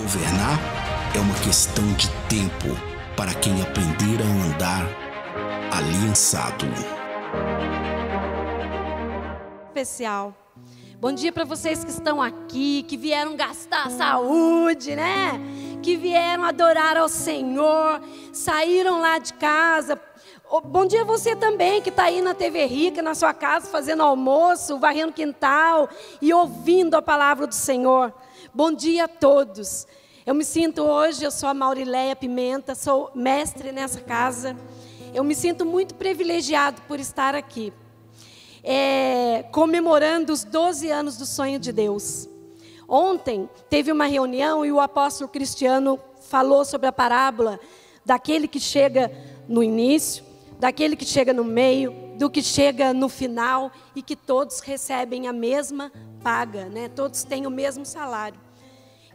Governar é uma questão de tempo para quem aprender a andar aliançado. Especial. Bom dia para vocês que estão aqui, que vieram gastar a saúde, né? Que vieram adorar ao Senhor, saíram lá de casa. Bom dia a você também que está aí na TV Rica, na sua casa, fazendo almoço, varrendo quintal e ouvindo a palavra do Senhor. Bom dia a todos. Eu me sinto hoje, eu sou a Maurileia Pimenta, sou mestre nessa casa. Eu me sinto muito privilegiado por estar aqui, comemorando os 12 anos do sonho de Deus. Ontem teve uma reunião e o apóstolo Cristiano falou sobre a parábola daquele que chega no início, daquele que chega no meio, do que chega no final e que todos recebem a mesma paga, né? Todos têm o mesmo salário.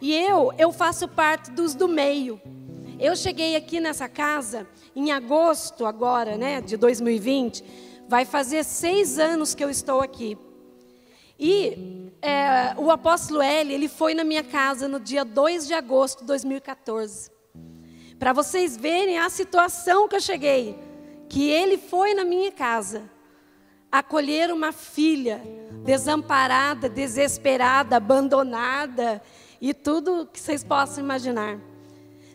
E eu faço parte dos do meio. Eu cheguei aqui nessa casa em agosto agora, né, de 2020. Vai fazer 6 anos que eu estou aqui. E o apóstolo Eli, ele foi na minha casa no dia 2 de agosto de 2014. Para vocês verem a situação que eu cheguei. Que ele foi na minha casa acolher uma filha desamparada, desesperada, abandonada e tudo que vocês possam imaginar.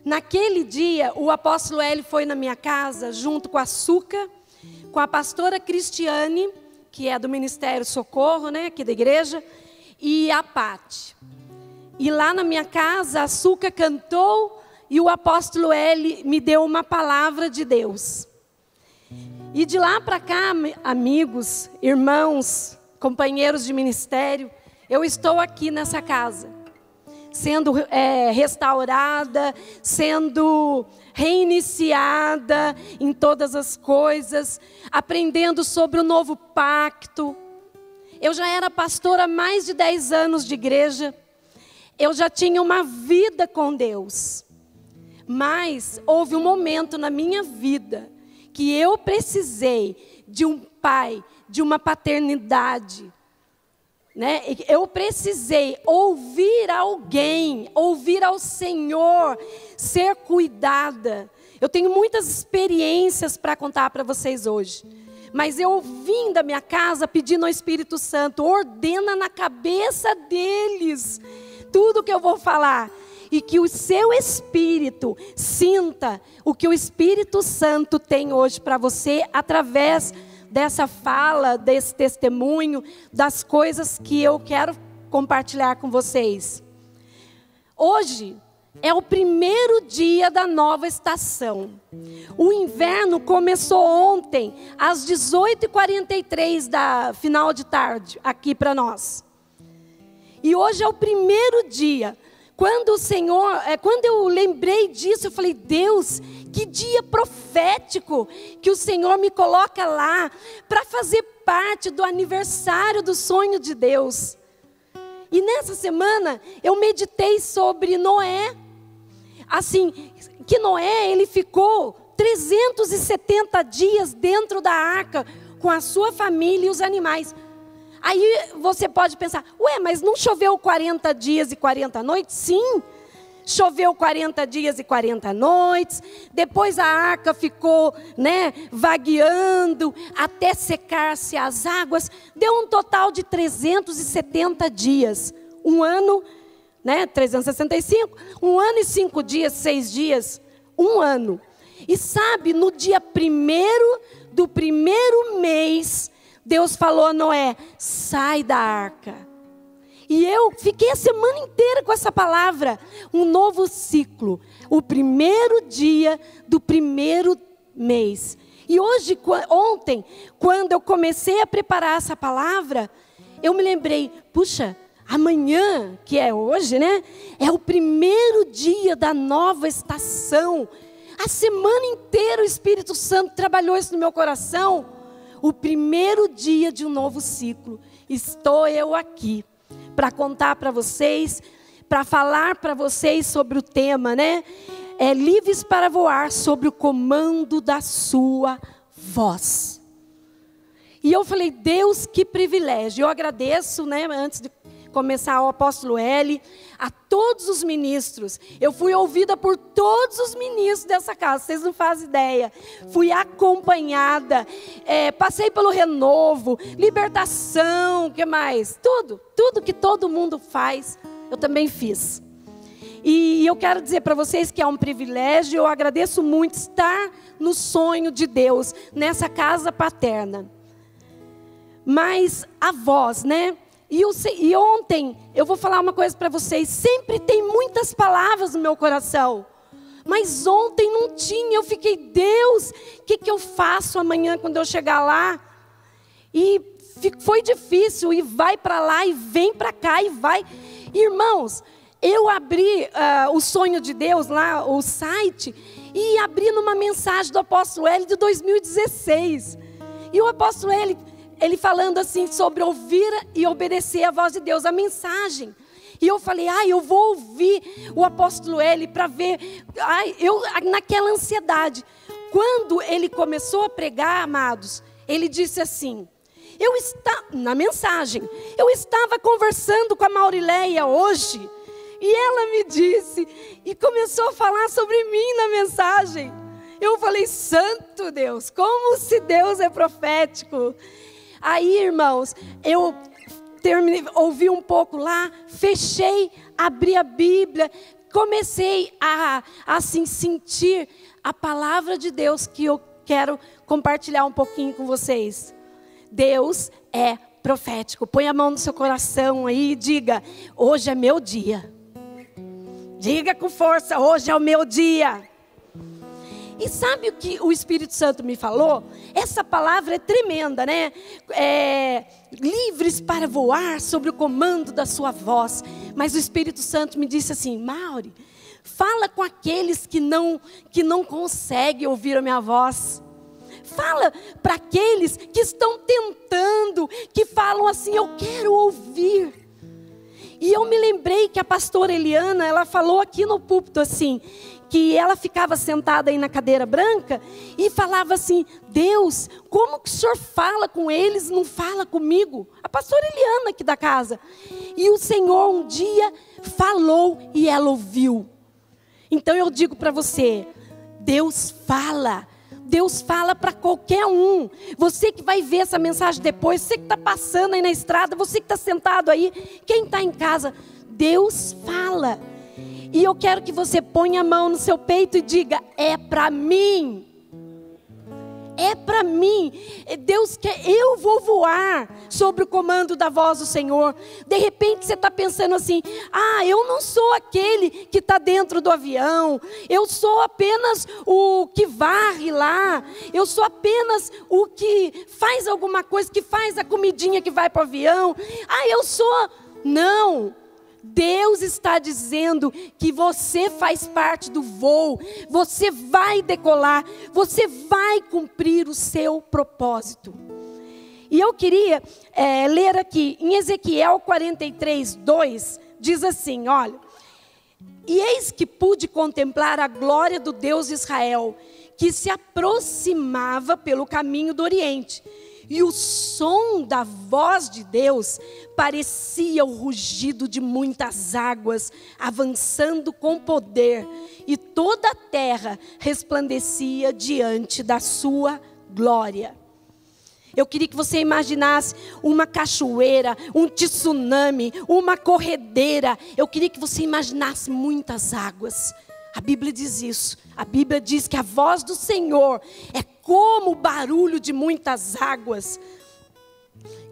Naquele dia, o apóstolo Eli foi na minha casa junto com a Suca, com a pastora Cristiane, que é do Ministério Socorro, né, aqui da igreja, e a Pati. E lá na minha casa, a Suca cantou e o apóstolo Eli me deu uma palavra de Deus. E de lá para cá, amigos, irmãos, companheiros de ministério, eu estou aqui nessa casa, sendo restaurada, sendo reiniciada em todas as coisas, aprendendo sobre o novo pacto. Eu já era pastora há mais de 10 anos de igreja, eu já tinha uma vida com Deus, mas houve um momento na minha vida que eu precisei de um pai, de uma paternidade, né? Eu precisei ouvir alguém, ouvir ao Senhor, ser cuidada. Eu tenho muitas experiências para contar para vocês hoje, mas eu vim da minha casa pedindo ao Espírito Santo, ordena na cabeça deles tudo que eu vou falar. E que o seu espírito sinta o que o Espírito Santo tem hoje para você, através dessa fala, desse testemunho, das coisas que eu quero compartilhar com vocês. Hoje é o primeiro dia da nova estação. O inverno começou ontem, às 18h43 da final de tarde, aqui para nós. E hoje é o primeiro dia. Quando eu lembrei disso, eu falei, Deus, que dia profético que o Senhor me coloca lá para fazer parte do aniversário do sonho de Deus. E nessa semana eu meditei sobre Noé. Assim, que Noé, ele ficou 370 dias dentro da arca com a sua família e os animais. Aí você pode pensar, mas não choveu 40 dias e 40 noites? Sim, choveu 40 dias e 40 noites, depois a arca ficou, né, vagueando até secar-se as águas, deu um total de 370 dias, um ano, né, 365, um ano e 5 dias, 6 dias, um ano. E sabe, no dia 1º do primeiro mês, Deus falou a Noé, sai da arca. E eu fiquei a semana inteira com essa palavra, um novo ciclo. O primeiro dia do primeiro mês. E ontem, quando eu comecei a preparar essa palavra, eu me lembrei, puxa, amanhã, que é hoje, né? É o primeiro dia da nova estação. A semana inteira o Espírito Santo trabalhou isso no meu coração. O primeiro dia de um novo ciclo. Estou eu aqui para contar para vocês, para falar para vocês sobre o tema, né? Livres para voar sob o comando da sua voz. E eu falei, Deus, que privilégio. Eu agradeço, né? Antes de começar o apóstolo L, a todos os ministros. Eu fui ouvida por todos os ministros dessa casa, vocês não fazem ideia. Fui acompanhada, passei pelo renovo, libertação, o que mais? Tudo que todo mundo faz, eu também fiz. E eu quero dizer para vocês que é um privilégio, eu agradeço muito estar no sonho de Deus, nessa casa paterna. Mas a voz, né? E ontem, eu vou falar uma coisa para vocês, sempre tem muitas palavras no meu coração. Mas ontem não tinha, eu fiquei, Deus, o que eu faço amanhã quando eu chegar lá? E foi difícil, e vai para lá, e vem para cá, e vai. Irmãos, eu abri o Sonho de Deus lá, o site, e abri numa mensagem do apóstolo L de 2016. E o apóstolo L, ele falando assim sobre ouvir e obedecer a voz de Deus, a mensagem. E eu falei, eu vou ouvir o apóstolo L para ver, eu naquela ansiedade. Quando ele começou a pregar, amados, ele disse assim, na mensagem, eu estava conversando com a Maurileia hoje, e ela me disse, e começou a falar sobre mim na mensagem. Eu falei, santo Deus, como se Deus é profético. Aí, irmãos, eu ouvi um pouco lá, fechei, abri a Bíblia, comecei a assim, sentir a palavra de Deus que eu quero compartilhar um pouquinho com vocês. Deus é profético. Põe a mão no seu coração aí e diga, hoje é meu dia. Diga com força, hoje é o meu dia. E sabe o que o Espírito Santo me falou? Essa palavra é tremenda, né? Livres para voar sobre o comando da sua voz. Mas o Espírito Santo me disse assim, Mauri, fala com aqueles que não conseguem ouvir a minha voz. Fala para aqueles que estão tentando, que falam assim, eu quero ouvir. E eu me lembrei que a pastora Eliana, ela falou aqui no púlpito assim, que ela ficava sentada aí na cadeira branca e falava assim, Deus, como que o Senhor fala com eles e não fala comigo? A pastora Eliana aqui da casa. E o Senhor um dia falou e ela ouviu. Então eu digo para você, Deus fala. Deus fala para qualquer um. Você que vai ver essa mensagem depois, você que está passando aí na estrada, você que está sentado aí, quem está em casa, Deus fala. E eu quero que você ponha a mão no seu peito e diga, é para mim. É para mim. Deus quer, eu vou voar sobre o comando da voz do Senhor. De repente você está pensando assim, eu não sou aquele que está dentro do avião. Eu sou apenas o que varre lá. Eu sou apenas o que faz alguma coisa, que faz a comidinha que vai para o avião. Eu sou... Não. Deus está dizendo que você faz parte do voo, você vai decolar, você vai cumprir o seu propósito. E eu queria ler aqui, em Ezequiel 43, 2, diz assim, olha, e eis que pude contemplar a glória do Deus de Israel, que se aproximava pelo caminho do Oriente. E o som da voz de Deus parecia o rugido de muitas águas, avançando com poder. E toda a terra resplandecia diante da sua glória. Eu queria que você imaginasse uma cachoeira, um tsunami, uma corredeira. Eu queria que você imaginasse muitas águas. A Bíblia diz isso. A Bíblia diz que a voz do Senhor é como o barulho de muitas águas.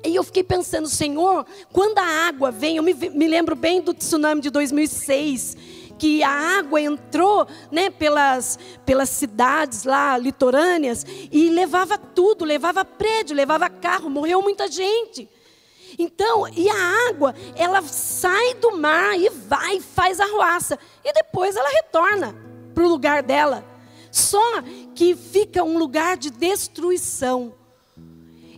E eu fiquei pensando, Senhor, quando a água vem, eu me lembro bem do tsunami de 2006, que a água entrou, né, pelas cidades lá litorâneas e levava tudo, levava prédio, levava carro, morreu muita gente. Então, e a água, ela sai do mar e vai, faz arruaça. E depois ela retorna para o lugar dela. Só que fica um lugar de destruição.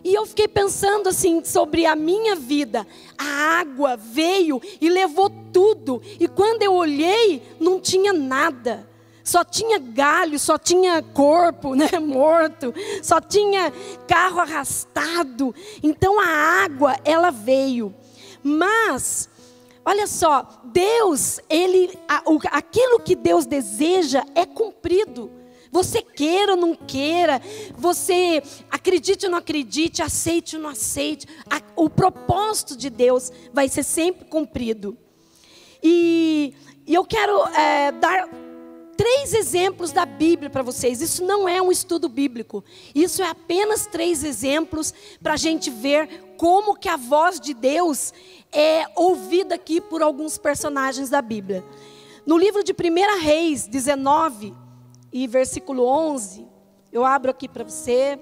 E eu fiquei pensando assim, sobre a minha vida. A água veio e levou tudo. E quando eu olhei, não tinha nada. Só tinha galho, só tinha corpo, né, morto, só tinha carro arrastado. Então a água, ela veio. Mas Olha só, Deus, aquilo que Deus deseja é cumprido. Você queira ou não queira, você acredite ou não acredite, aceite ou não aceite, o propósito de Deus vai ser sempre cumprido. E eu quero dar 3 exemplos da Bíblia para vocês. Isso não é um estudo bíblico. Isso é apenas 3 exemplos para a gente ver como que a voz de Deus é ouvida aqui por alguns personagens da Bíblia. No livro de 1 Reis 19 e versículo 11, eu abro aqui para você.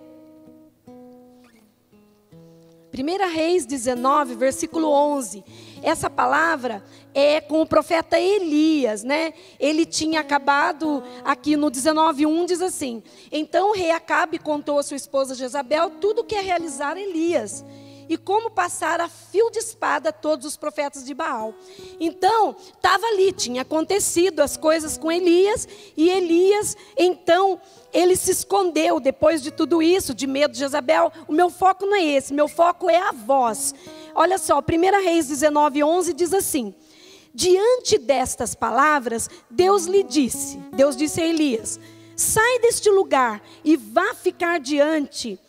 1 Reis 19, versículo 11. Essa palavra é com o profeta Elias, né? Ele tinha acabado, aqui no 19:1 diz assim: então o rei Acabe contou a sua esposa Jezabel tudo o que ia realizar Elias, e como passar a fio de espada todos os profetas de Baal. Então, estava ali, tinha acontecido as coisas com Elias, e Elias, então, ele se escondeu depois de tudo isso, de medo de Jezabel. O meu foco não é esse, meu foco é a voz. Olha só, 1 Reis 19:11 diz assim: diante destas palavras, Deus disse a Elias: sai deste lugar e vá ficar diante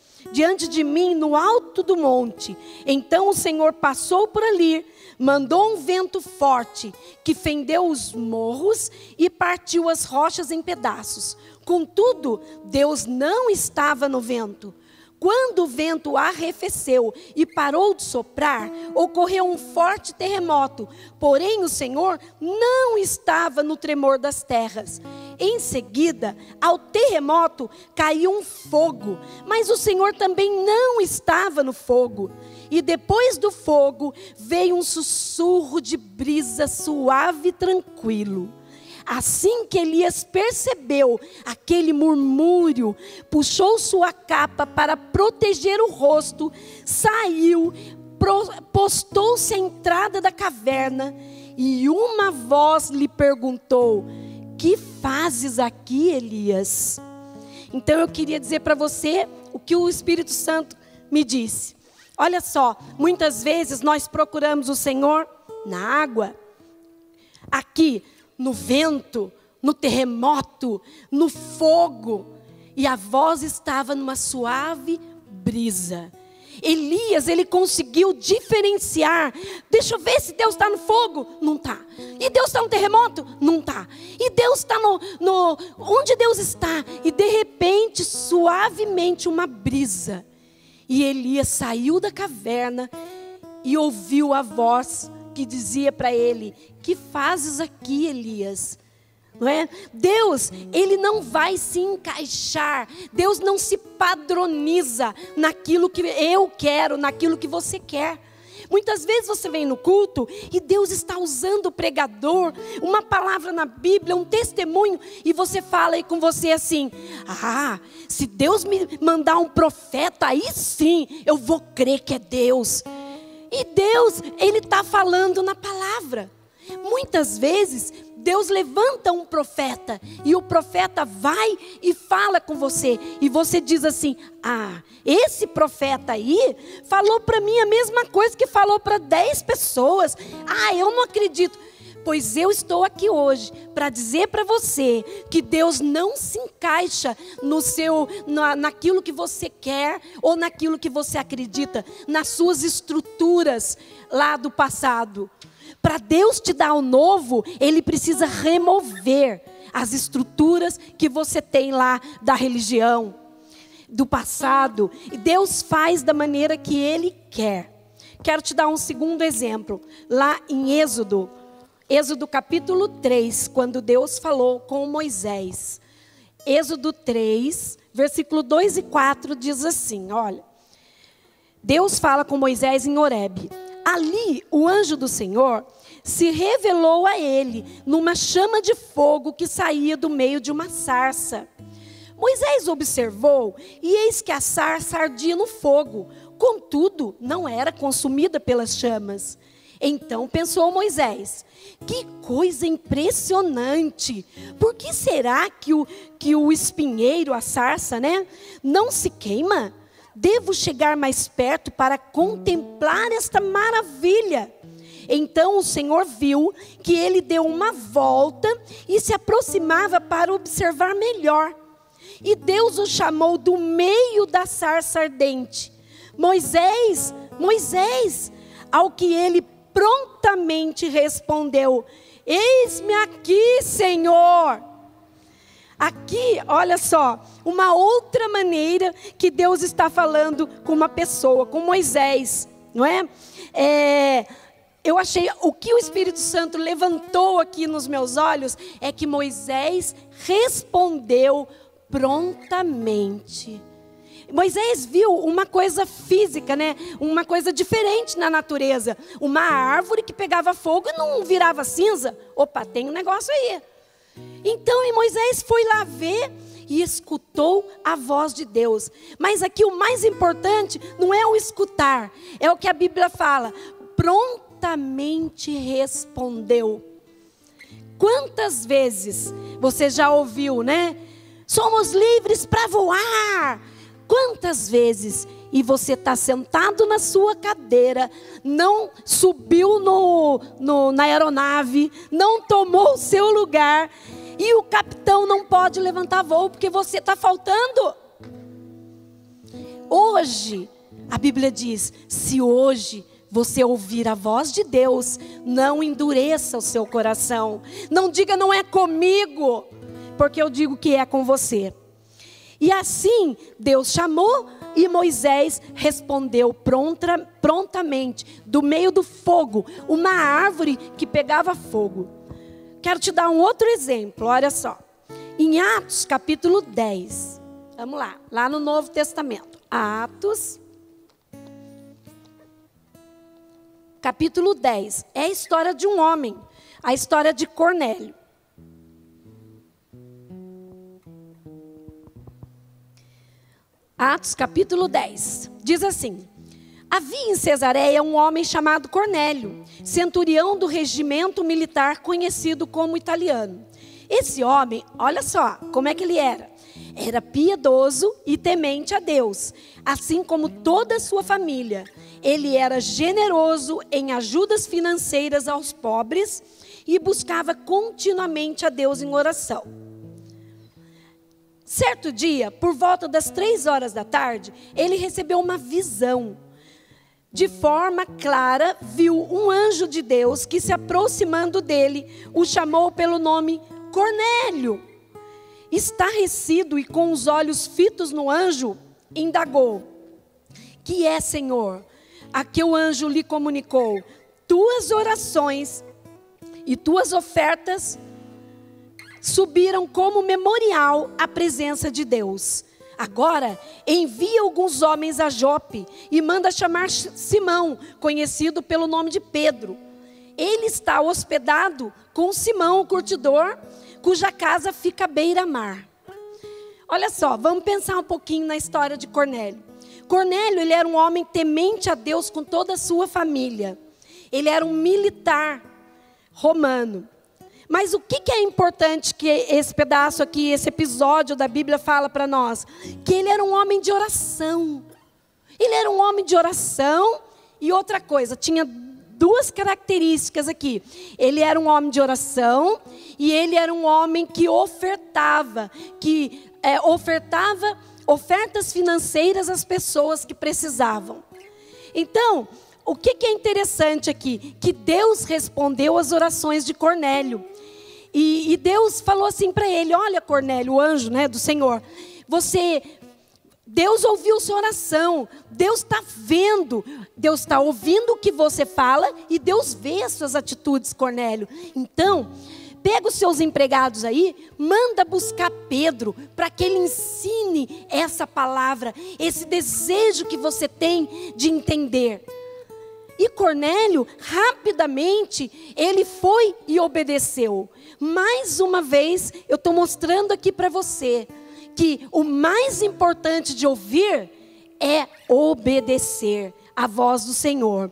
de mim no alto do monte. Então o Senhor passou por ali, mandou um vento forte, que fendeu os morros e partiu as rochas em pedaços. Contudo, Deus não estava no vento. Quando o vento arrefeceu e parou de soprar, ocorreu um forte terremoto. Porém, o Senhor não estava no tremor das terras. Em seguida, ao terremoto, caiu um fogo, mas o Senhor também não estava no fogo. E depois do fogo, veio um sussurro de brisa suave e tranquilo. Assim que Elias percebeu aquele murmúrio, puxou sua capa para proteger o rosto, saiu, postou-se à entrada da caverna, e uma voz lhe perguntou: que fazes aqui, Elias? Então eu queria dizer para você o que o Espírito Santo me disse. Olha só, muitas vezes nós procuramos o Senhor na água, aqui, no vento, no terremoto, no fogo, e a voz estava numa suave brisa. Elias, ele conseguiu diferenciar. Deixa eu ver se Deus está no fogo. Não está. E Deus está no terremoto? Não está. E Deus está onde Deus está? E de repente, suavemente, uma brisa. E Elias saiu da caverna e ouviu a voz que dizia para ele: que fazes aqui, Elias? Não é? Deus, ele não vai se encaixar. Deus não se padroniza naquilo que eu quero, naquilo que você quer. Muitas vezes você vem no culto e Deus está usando o pregador, uma palavra na Bíblia, um testemunho, e você fala aí com você assim: ah, se Deus me mandar um profeta, aí sim eu vou crer que é Deus. E Deus, ele está falando na palavra. Muitas vezes Deus levanta um profeta e o profeta vai e fala com você, e você diz assim: ah, esse profeta aí falou para mim a mesma coisa que falou para 10 pessoas. Ah, eu não acredito. Pois eu estou aqui hoje para dizer para você que Deus não se encaixa naquilo que você quer ou naquilo que você acredita, nas suas estruturas lá do passado. Para Deus te dar o novo, Ele precisa remover as estruturas que você tem lá da religião, do passado. E Deus faz da maneira que Ele quer. Quero te dar um segundo exemplo. Lá em Êxodo capítulo 3, quando Deus falou com Moisés. Êxodo 3, versículo 2 e 4 diz assim, olha. Deus fala com Moisés em Horebe. Ali, o anjo do Senhor se revelou a ele numa chama de fogo que saía do meio de uma sarça. Moisés observou, e eis que a sarça ardia no fogo, contudo, não era consumida pelas chamas. Então pensou Moisés: que coisa impressionante! Por que será que o espinheiro, a sarça, não se queima? Devo chegar mais perto para contemplar esta maravilha. Então o Senhor viu que ele deu uma volta e se aproximava para observar melhor. E Deus o chamou do meio da sarça ardente: Moisés, Moisés. Ao que ele prontamente respondeu: eis-me aqui, Senhor. Aqui, olha só, uma outra maneira que Deus está falando com uma pessoa, com Moisés, não é? Eu achei, o que o Espírito Santo levantou aqui nos meus olhos, é que Moisés respondeu prontamente. Moisés viu uma coisa física, né? Uma coisa diferente na natureza. Uma árvore que pegava fogo e não virava cinza. Opa, tem um negócio aí. Então Moisés foi lá ver e escutou a voz de Deus. Mas aqui o mais importante não é o escutar, é o que a Bíblia fala: prontamente respondeu. Quantas vezes você já ouviu, né? Somos livres para voar. Quantas vezes, e você está sentado na sua cadeira, não subiu na aeronave, não tomou o seu lugar, e o capitão não pode levantar voo porque você está faltando? Hoje, a Bíblia diz: se hoje você ouvir a voz de Deus, não endureça o seu coração. Não diga não é comigo, porque eu digo que é com você. E assim Deus chamou e Moisés respondeu prontamente, do meio do fogo, uma árvore que pegava fogo. Quero te dar um outro exemplo, olha só. Em Atos capítulo 10, vamos lá no Novo Testamento. Atos capítulo 10, é a história de um homem, a história de Cornélio. Atos capítulo 10, diz assim: havia em Cesareia um homem chamado Cornélio, centurião do regimento militar conhecido como italiano. Esse homem, olha só como é que ele era. Era piedoso e temente a Deus, assim como toda a sua família. Ele era generoso em ajudas financeiras aos pobres e buscava continuamente a Deus em oração. Certo dia, por volta das 3 horas da tarde, ele recebeu uma visão. De forma clara, viu um anjo de Deus que, se aproximando dele, o chamou pelo nome Cornélio. Estarrecido e com os olhos fitos no anjo, indagou: que é, Senhor? A que o anjo lhe comunicou: tuas orações e tuas ofertas subiram como memorial à presença de Deus. Agora envia alguns homens a Jope e manda chamar Simão, conhecido pelo nome de Pedro. Ele está hospedado com Simão, o curtidor, cuja casa fica à beira-mar. Olha só, vamos pensar um pouquinho na história de Cornélio. Cornélio, ele era um homem temente a Deus com toda a sua família. Ele era um militar romano. Mas o que é importante que esse pedaço aqui, esse episódio da Bíblia fala para nós? Que ele era um homem de oração. Ele era um homem de oração e outra coisa, tinha duas características aqui. Ele era um homem de oração e ele era um homem que ofertava ofertas financeiras às pessoas que precisavam. Então, o que é interessante aqui? Que Deus respondeu às orações de Cornélio. E Deus falou assim para ele: olha, Cornélio, o anjo, né, do Senhor, Deus ouviu sua oração, Deus está vendo, Deus está ouvindo o que você fala e Deus vê as suas atitudes, Cornélio. Então, pega os seus empregados aí, manda buscar Pedro, para que ele ensine essa palavra, esse desejo que você tem de entender. E Cornélio, rapidamente, ele foi e obedeceu. Mais uma vez, eu estou mostrando aqui para você, que o mais importante de ouvir é obedecer a voz do Senhor.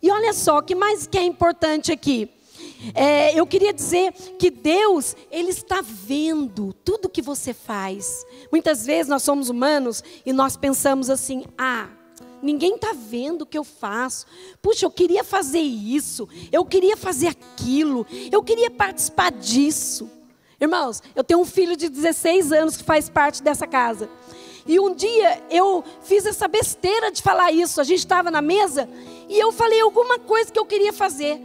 E olha só, o que mais que é importante aqui? Eu queria dizer que Deus, Ele está vendo tudo que você faz. Muitas vezes nós somos humanos e nós pensamos assim: Ninguém está vendo o que eu faço. Puxa, eu queria fazer isso, eu queria fazer aquilo, eu queria participar disso. Irmãos, eu tenho um filho de 16 anos que faz parte dessa casa. E um dia eu fiz essa besteira de falar isso. A gente estava na mesa e eu falei alguma coisa que eu queria fazer.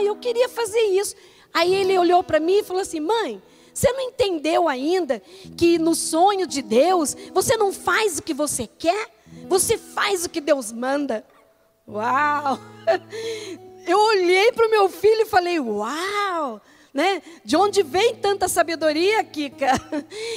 Eu queria fazer isso. Aí ele olhou para mim e falou assim: mãe, você não entendeu ainda que no sonho de Deus, você não faz o que você quer, você faz o que Deus manda. Uau! Eu olhei para o meu filho e falei: uau! Né? De onde vem tanta sabedoria, Kika?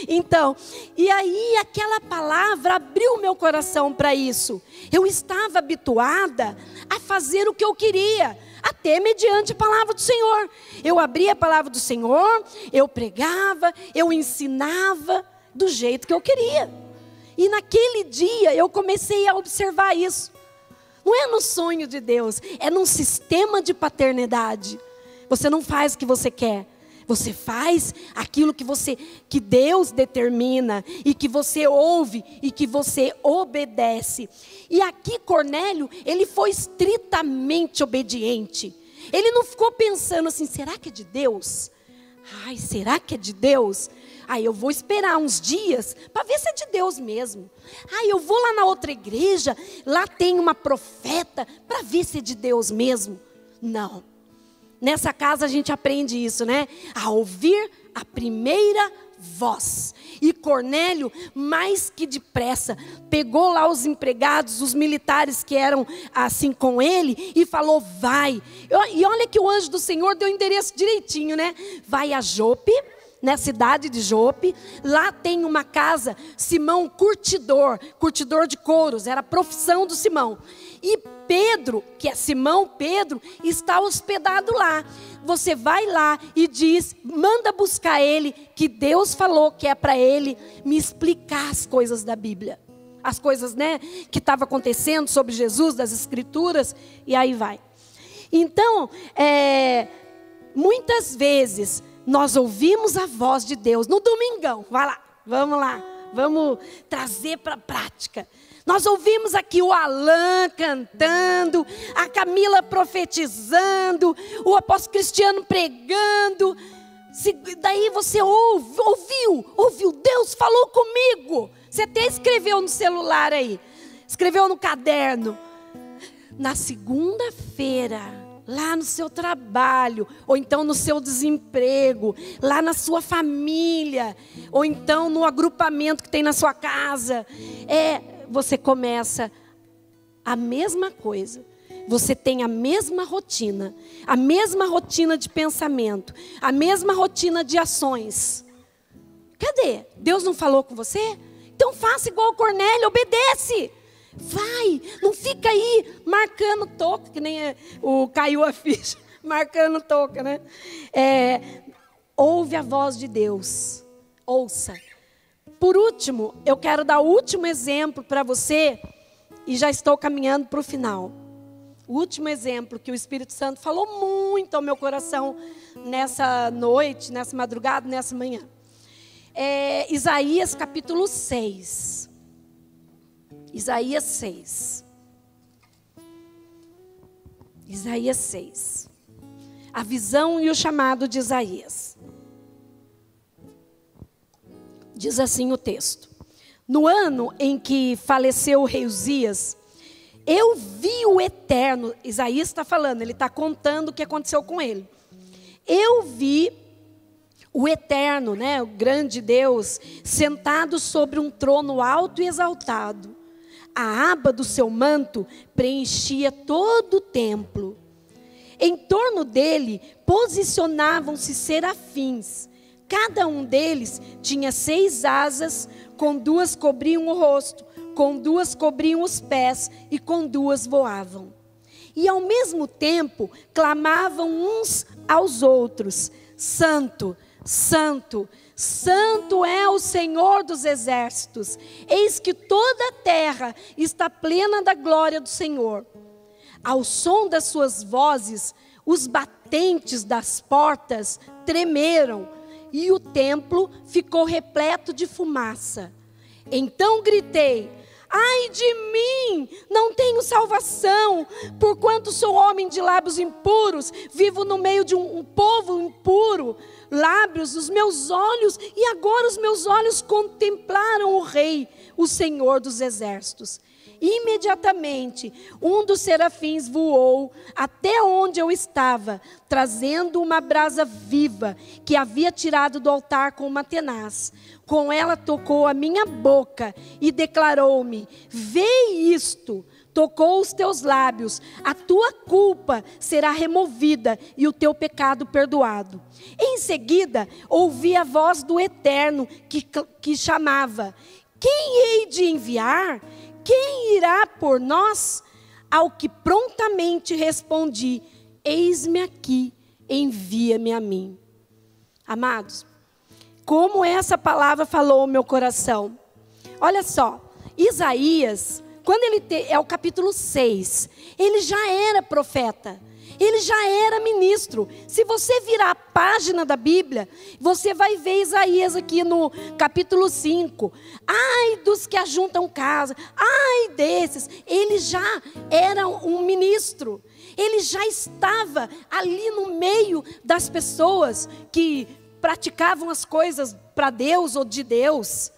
Então, e aí aquela palavra abriu o meu coração para isso. Eu estava habituada a fazer o que eu queria, até mediante a palavra do Senhor. Eu abria a palavra do Senhor, eu pregava, eu ensinava do jeito que eu queria. E naquele dia eu comecei a observar isso. Não é no sonho de Deus, é num sistema de paternidade. Você não faz o que você quer. Você faz aquilo que Deus determina e que você ouve e que você obedece. E aqui Cornélio, ele foi estritamente obediente. Ele não ficou pensando assim: será que é de Deus? Será que é de Deus? Eu vou esperar uns dias para ver se é de Deus mesmo. Eu vou lá na outra igreja, lá tem uma profeta, para ver se é de Deus mesmo. Não. Nessa casa a gente aprende isso, né? A ouvir a primeira voz. E Cornélio, mais que depressa, pegou lá os empregados, os militares que eram assim com ele, e falou: vai. E olha que o anjo do Senhor deu o endereço direitinho, né? Vai a Jope, na cidade de Jope. Lá tem uma casa, Simão curtidor de couros, era a profissão do Simão. E Pedro, que é Simão Pedro, está hospedado lá. Você vai lá e diz, manda buscar ele, que Deus falou que é para ele me explicar as coisas da Bíblia. As coisas, né, que estavam acontecendo sobre Jesus, das Escrituras, e aí vai. Então, muitas vezes nós ouvimos a voz de Deus no domingão. Vai lá, vamos trazer para a prática. Nós ouvimos aqui o Alan cantando, a Camila profetizando, o apóstolo Cristiano pregando. Daí você ouviu, Deus falou comigo. Você até escreveu no celular aí, escreveu no caderno. Na segunda-feira, lá no seu trabalho, ou então no seu desemprego, lá na sua família, ou então no agrupamento que tem na sua casa, você começa a mesma coisa. Você tem a mesma rotina de pensamento, a mesma rotina de ações. Cadê? Deus não falou com você? Então faça igual o Cornélio, obedece. Vai, não fica aí marcando toca, que nem caiu a ficha, marcando toca, né? Ouve a voz de Deus, ouça. Por último, eu quero dar o último exemplo para você, e já estou caminhando para o final. O último exemplo que o Espírito Santo falou muito ao meu coração nessa noite, nessa madrugada, nessa manhã. Isaías capítulo 6. Isaías 6. Isaías 6. A visão e o chamado de Isaías. Diz assim o texto: no ano em que faleceu o rei Uzias, eu vi o Eterno. Isaías está falando, ele está contando o que aconteceu com ele. Eu vi o Eterno, né, o grande Deus, sentado sobre um trono alto e exaltado. A aba do seu manto preenchia todo o templo. Em torno dele posicionavam-se serafins. Cada um deles tinha 6 asas, com 2 cobriam o rosto, com 2 cobriam os pés e com 2 voavam. E ao mesmo tempo clamavam uns aos outros: Santo, Santo, Santo é o Senhor dos exércitos. Eis que toda a terra está plena da glória do Senhor. Ao som das suas vozes, os batentes das portas tremeram, e o templo ficou repleto de fumaça. Então gritei: Ai de mim, não tenho salvação, porquanto sou homem de lábios impuros, vivo no meio de um povo impuro, lábios, os meus olhos, e agora os meus olhos contemplaram o Rei, o Senhor dos Exércitos. Imediatamente, um dos serafins voou até onde eu estava, trazendo uma brasa viva, que havia tirado do altar com uma tenaz. Com ela tocou a minha boca e declarou-me: vê isto, tocou os teus lábios, a tua culpa será removida e o teu pecado perdoado. Em seguida, ouvi a voz do Eterno que chamava: quem hei de enviar? Quem irá por nós? Ao que prontamente respondi: eis-me aqui, envia-me a mim. Amados, como essa palavra falou ao meu coração. Olha só, Isaías, quando é o capítulo 6, ele já era profeta, ele já era ministro. Se você virar a página da Bíblia, você vai ver Isaías aqui no capítulo 5. Ai dos que ajuntam casa, ai desses. Ele já era um ministro, ele já estava ali no meio das pessoas que praticavam as coisas para Deus ou de Deus.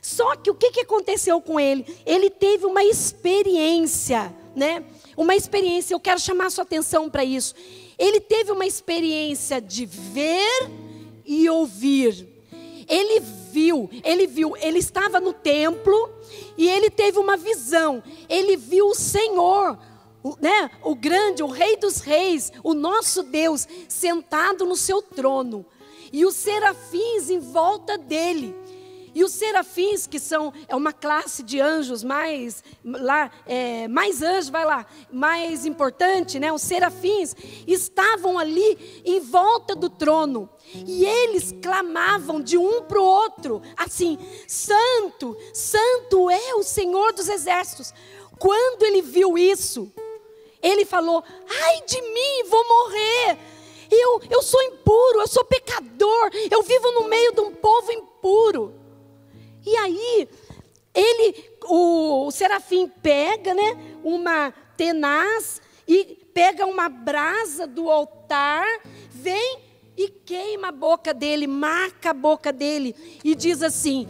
Só que o que aconteceu com ele? Ele teve uma experiência, né? Uma experiência, eu quero chamar a sua atenção para isso. Ele teve uma experiência de ver e ouvir. Ele viu, ele estava no templo e ele teve uma visão. Ele viu o Senhor, né? O grande, o Rei dos Reis, o nosso Deus, sentado no seu trono. E os serafins em volta dele. E os serafins, que é uma classe de anjos mais importante, né? Os serafins estavam ali em volta do trono. E eles clamavam de um para o outro, assim: santo, santo é o Senhor dos Exércitos. Quando ele viu isso, ele falou: ai de mim, vou morrer. Eu sou impuro, eu sou pecador, eu vivo no meio de um povo impuro. E aí, o serafim pega, né, uma tenaz e pega uma brasa do altar, vem e queima a boca dele, marca a boca dele e diz assim: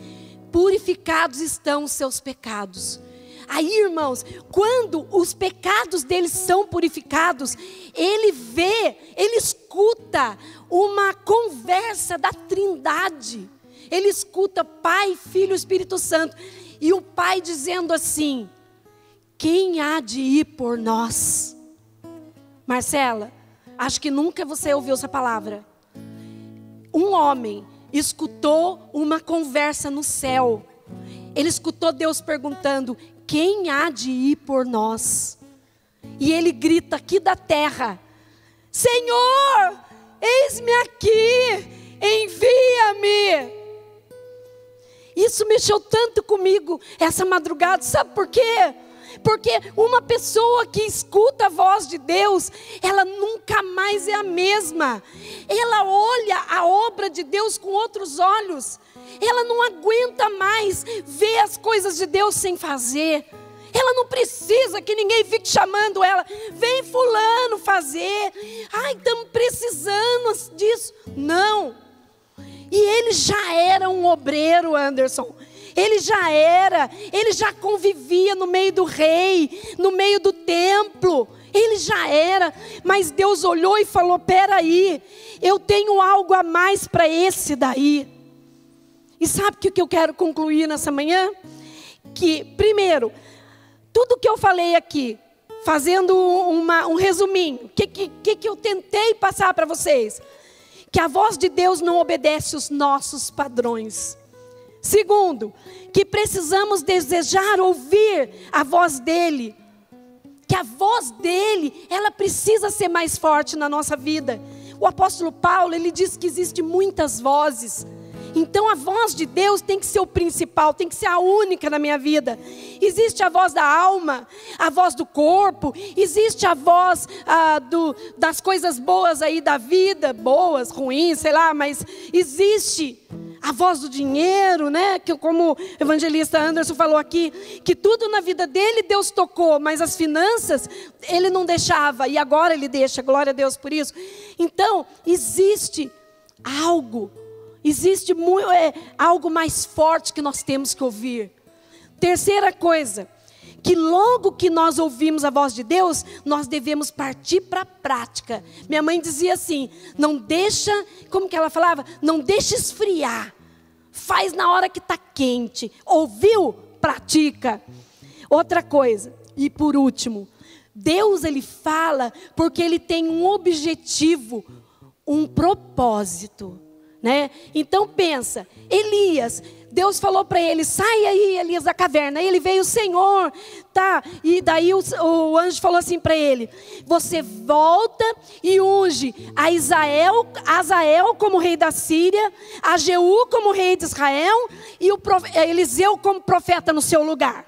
purificados estão os seus pecados. Aí, irmãos, quando os pecados deles são purificados, ele vê, ele escuta uma conversa da Trindade. Ele escuta Pai, Filho e Espírito Santo. E o Pai dizendo assim: quem há de ir por nós? Marcela, acho que nunca você ouviu essa palavra. Um homem escutou uma conversa no céu. Ele escutou Deus perguntando: quem há de ir por nós? E ele grita aqui da terra: Senhor, eis-me aqui, envia-me. Isso mexeu tanto comigo essa madrugada, sabe por quê? Porque uma pessoa que escuta a voz de Deus, ela nunca mais é a mesma. Ela olha a obra de Deus com outros olhos. Ela não aguenta mais ver as coisas de Deus sem fazer. Ela não precisa que ninguém fique chamando ela: vem fulano fazer. Ai, estamos precisando disso. Não. E ele já era um obreiro, Anderson. Ele já convivia no meio do rei, no meio do templo. Ele já era, mas Deus olhou e falou: peraí, eu tenho algo a mais para esse daí. E sabe o que eu quero concluir nessa manhã? Que, primeiro, tudo que eu falei aqui, fazendo um resuminho, o que eu tentei passar para vocês? Que a voz de Deus não obedece os nossos padrões. Segundo, que precisamos desejar ouvir a voz dEle. Que a voz dEle, ela precisa ser mais forte na nossa vida. O apóstolo Paulo, ele diz que existem muitas vozes. Então a voz de Deus tem que ser o principal, tem que ser a única na minha vida. Existe a voz da alma, a voz do corpo, existe a voz das coisas boas aí da vida, boas, ruins, sei lá, mas existe a voz do dinheiro, né? Que, como o evangelista Anderson falou aqui, que tudo na vida dele Deus tocou, mas as finanças ele não deixava, e agora ele deixa, glória a Deus por isso. Então, existe algo mais forte que nós temos que ouvir. Terceira coisa, que logo que nós ouvimos a voz de Deus, nós devemos partir para a prática. Minha mãe dizia assim, não deixa, como que ela falava? Não deixa esfriar, faz na hora que está quente. Ouviu? Pratica. Outra coisa, e por último, Deus ele fala porque ele tem um objetivo, um propósito, né? Então pensa, Elias, Deus falou para ele, sai aí Elias da caverna. Aí ele veio, Senhor, tá? E daí o anjo falou assim para ele, você volta e unge a Azael como rei da Síria, a Jeú como rei de Israel e Eliseu como profeta no seu lugar.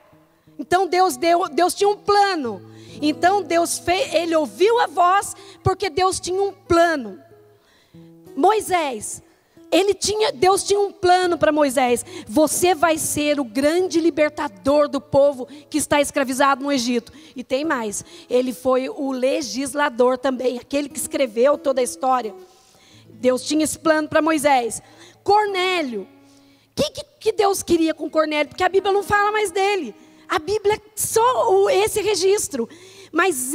Então Deus tinha um plano. Então ele ouviu a voz porque Deus tinha um plano. Moisés, Deus tinha um plano para Moisés. Você vai ser o grande libertador do povo que está escravizado no Egito. E tem mais, ele foi o legislador também, aquele que escreveu toda a história. Deus tinha esse plano para Moisés. Cornélio, o que Deus queria com Cornélio? Porque a Bíblia não fala mais dele. A Bíblia é só esse registro. Mas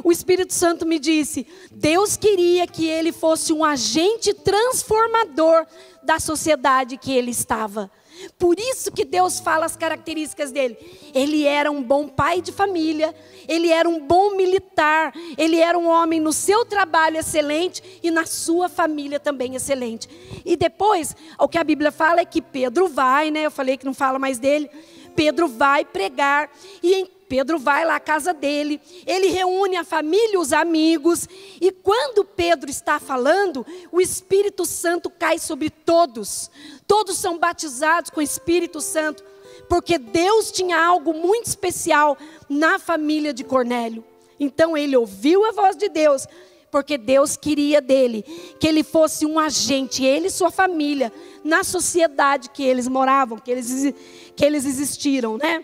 o Espírito Santo me disse, Deus queria que ele fosse um agente transformador da sociedade que ele estava. Por isso que Deus fala as características dele. Ele era um bom pai de família, ele era um bom militar, ele era um homem no seu trabalho excelente e na sua família também excelente. E depois, o que a Bíblia fala é que Pedro vai, né? Eu falei que não fala mais dele. Pedro vai pregar e Pedro vai lá à casa dele, ele reúne a família e os amigos, e quando Pedro está falando, o Espírito Santo cai sobre todos. Todos são batizados com o Espírito Santo, porque Deus tinha algo muito especial na família de Cornélio. Então ele ouviu a voz de Deus, porque Deus queria dele, que ele fosse um agente, ele e sua família, na sociedade que eles moravam, que eles existiram, né?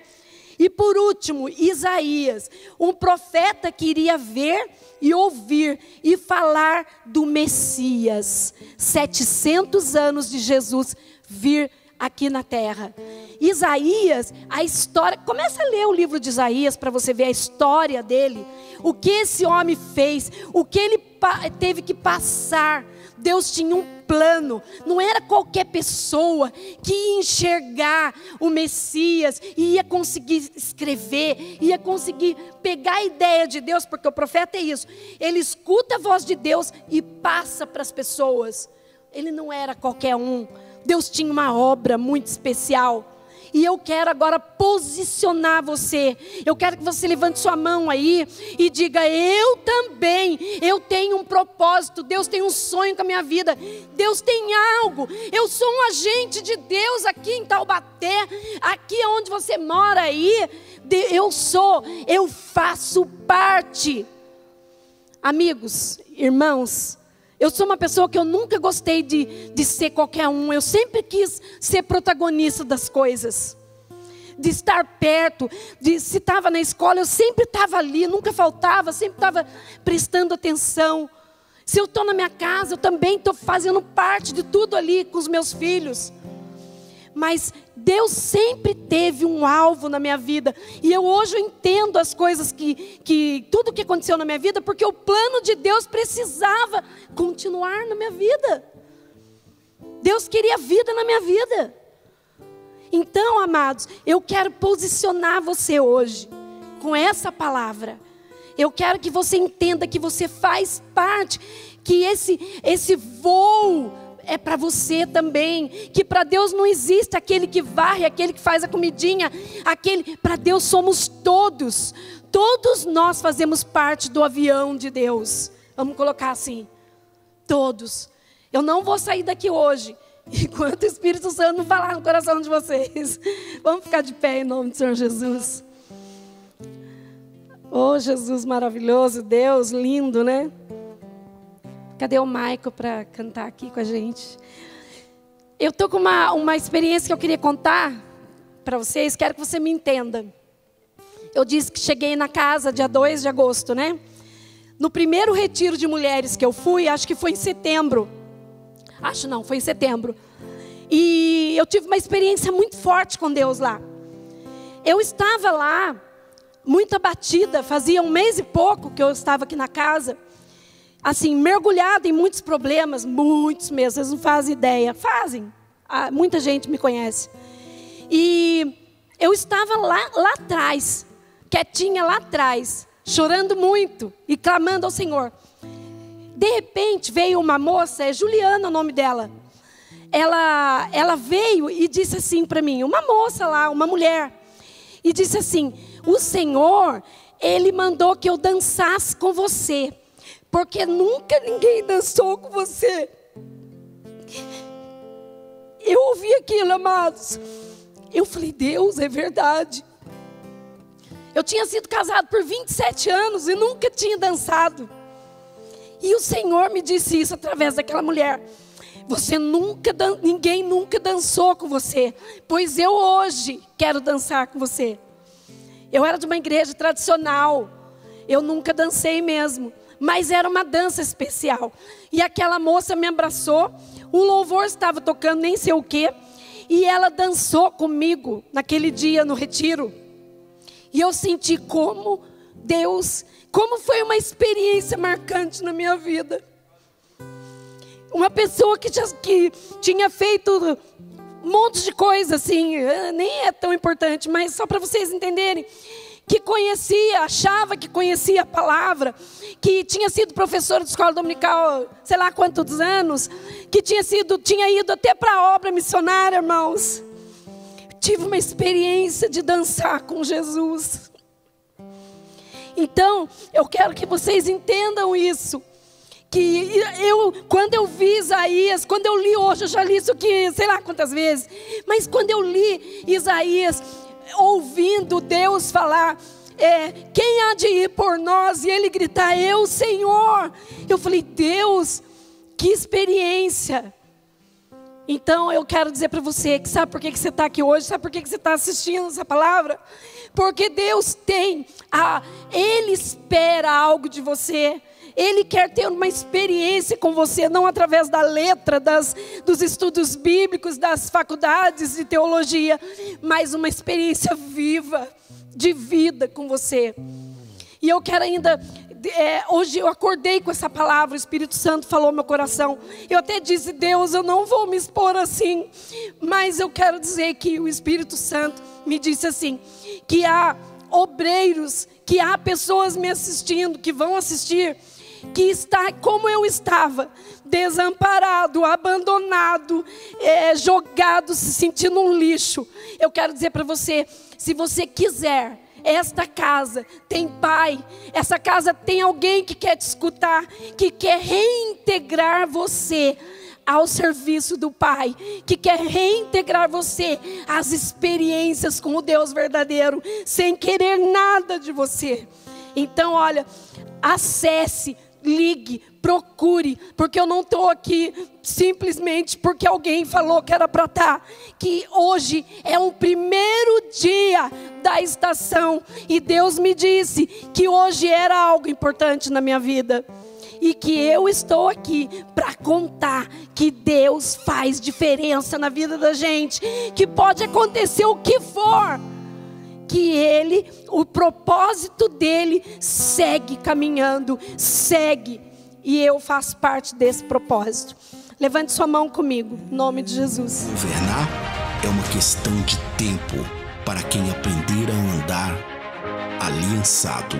E por último, Isaías, um profeta que iria ver e ouvir e falar do Messias. 700 anos de Jesus vir aqui na terra. Isaías, a história, começa a ler o livro de Isaías para você ver a história dele. O que esse homem fez, o que ele teve que passar. Deus tinha um plano, não era qualquer pessoa que ia enxergar o Messias e ia conseguir escrever, ia conseguir pegar a ideia de Deus, porque o profeta é isso, ele escuta a voz de Deus e passa para as pessoas. Ele não era qualquer um, Deus tinha uma obra muito especial. E eu quero agora posicionar você. Eu quero que você levante sua mão aí e diga, eu também, eu tenho um propósito. Deus tem um sonho com a minha vida. Deus tem algo. Eu sou um agente de Deus aqui em Taubaté, aqui onde você mora aí. Eu faço parte. Amigos, irmãos, eu sou uma pessoa que eu nunca gostei de ser qualquer um. Eu sempre quis ser protagonista das coisas. De estar perto. Se estava na escola, eu sempre estava ali. Nunca faltava, sempre estava prestando atenção. Se eu estou na minha casa, eu também estou fazendo parte de tudo ali com os meus filhos. Mas Deus sempre teve um alvo na minha vida. E hoje eu entendo as coisas tudo que aconteceu na minha vida, porque o plano de Deus precisava continuar na minha vida. Deus queria vida na minha vida. Então, amados, eu quero posicionar você hoje com essa palavra. Eu quero que você entenda que você faz parte, que esse voo é para você também, que para Deus não existe aquele que varre, aquele que faz a comidinha, para Deus somos todos nós fazemos parte do avião de Deus, vamos colocar assim, todos. Eu não vou sair daqui hoje, enquanto o Espírito Santo não falar no coração de vocês. Vamos ficar de pé em nome do Senhor Jesus. Oh Jesus maravilhoso, Deus lindo, né? Cadê o Maico para cantar aqui com a gente? Eu estou com uma experiência que eu queria contar para vocês, quero que você me entenda. Eu disse que cheguei na casa dia 2 de agosto, né? No primeiro retiro de mulheres que eu fui, acho que foi em setembro. Foi em setembro. E eu tive uma experiência muito forte com Deus lá. Eu estava lá, muito abatida, fazia 1 mês e pouco que eu estava aqui na casa. Assim, mergulhada em muitos problemas, muitos mesmo, vocês não fazem ideia. Fazem, muita gente me conhece. E eu estava lá atrás, quietinha lá atrás, chorando muito e clamando ao Senhor. De repente veio uma moça, é Juliana o nome dela. Ela veio e disse assim para mim, uma moça lá, uma mulher. E disse assim, o Senhor, Ele mandou que eu dançasse com você. Porque nunca ninguém dançou com você. Eu ouvi aquilo, amados. Eu falei, Deus, é verdade. Eu tinha sido casado por 27 anos e nunca tinha dançado. E o Senhor me disse isso através daquela mulher. Ninguém nunca dançou com você, pois eu hoje quero dançar com você. Eu era de uma igreja tradicional, eu nunca dancei mesmo, mas era uma dança especial. E aquela moça me abraçou, o louvor estava tocando nem sei o quê, e ela dançou comigo naquele dia no retiro. E eu senti como foi uma experiência marcante na minha vida. Uma pessoa que tinha feito um monte de coisa, assim, nem é tão importante, mas só para vocês entenderem, que achava que conhecia a palavra, que tinha sido professora de escola dominical, sei lá quantos anos, que tinha ido até para a obra missionária, irmãos. Tive uma experiência de dançar com Jesus. Então, eu quero que vocês entendam isso. Que quando eu vi Isaías, quando eu li hoje, eu já li isso aqui, sei lá quantas vezes. Mas quando eu li Isaías, ouvindo Deus falar, quem há de ir por nós? E ele gritar, eu, Senhor. Eu falei, Deus, que experiência. Então eu quero dizer para você, que sabe por que você está aqui hoje? Sabe por que você está assistindo essa palavra? Porque Deus Ele espera algo de você. Ele quer ter uma experiência com você, não através da letra, dos estudos bíblicos, das faculdades de teologia, mas uma experiência viva, de vida com você. E eu quero ainda, hoje eu acordei com essa palavra, o Espírito Santo falou no meu coração. Eu até disse, Deus, eu não vou me expor assim, mas eu quero dizer que o Espírito Santo me disse assim, que há obreiros, que há pessoas me assistindo, que vão assistir, que está como eu estava, desamparado, abandonado, jogado, se sentindo um lixo. Eu quero dizer para você, se você quiser, esta casa tem pai, essa casa tem alguém que quer te escutar, que quer reintegrar você ao serviço do Pai, que quer reintegrar você às experiências com o Deus verdadeiro, sem querer nada de você. Então olha, acesse, ligue, procure, porque eu não estou aqui simplesmente porque alguém falou que era para estar, que hoje é o primeiro dia da estação, e Deus me disse que hoje era algo importante na minha vida, e que eu estou aqui para contar que Deus faz diferença na vida da gente, que pode acontecer o que for, que o propósito dele segue caminhando, segue, e eu faço parte desse propósito. Levante sua mão comigo, em nome de Jesus. Governar é uma questão de tempo para quem aprender a andar aliançado.